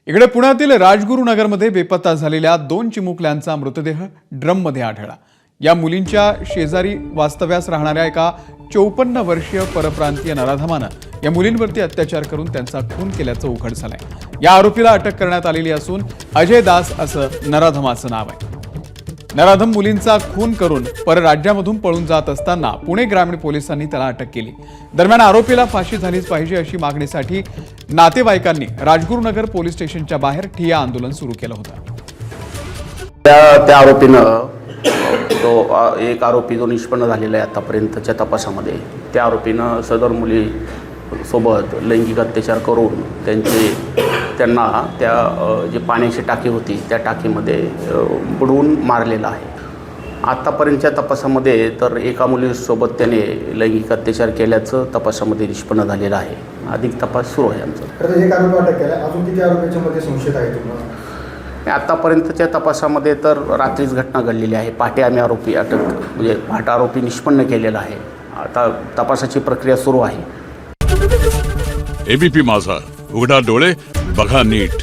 इकडे पुण्यातील राजगुरुनगरमध्ये बेपत्ता झालेल्या 2 चिमुकल्यांचा मृतदेह ड्रममध्ये आढळला। या मुलींच्या शेजारी वास्तव्यास राहणाऱ्या एका 54 वर्षीय परप्रांतीय नराधमानं या मुलींवरती अत्याचार करून त्यांचा खून केल्याचं उघड झालंय। या आरोपीला अटक करण्यात आलेली असून अजय दास असं नराधमाचं नाव आहे। नराधम मुलींचा खून करून परराज्यामधून पळून जात असताना पुणे ग्रामीण पोलिसांनी त्याला अटक केली। दरम्यान आरोपीला फाशी झालीच पाहिजे अशी मागणीसाठी नातेवाईकांनी राजगुरुनगर पोलीस स्टेशनच्या बाहेर ठिय्या आंदोलन सुरू केलं होतं। त्या आरोपीनं तो एक आरोपी जो निष्पन्न झालेला आहे आतापर्यंतच्या तपासामध्ये, त्या आरोपीनं सदर मुली सोबत लैंगिक अत्याचार करून त्यांना त्या जी पाण्याची टाकी होती त्या टाकीमध्ये बुडवून मारलेला आहे। आतापर्यंतच्या तपासामध्ये तर एका मुलीसोबत त्याने लैंगिक अत्याचार केल्याचं तपासामध्ये निष्पन्न झालेलं आहे। अधिक तपास सुरू आहे आमचा। एक आरोपी अटक केला, अजून किती आरोपींमध्ये संशय आहे तुम्हाला? आतापर्यंतच्या तपासामध्ये तर रात्रीच घटना घडलेली आहे। पहाटे आम्ही आरोपी पहाटे आरोपी निष्पन्न केलेला आहे। आता तपासाची प्रक्रिया सुरू आहे। एबीपी माझा, उघडा डोळे बघा नीट।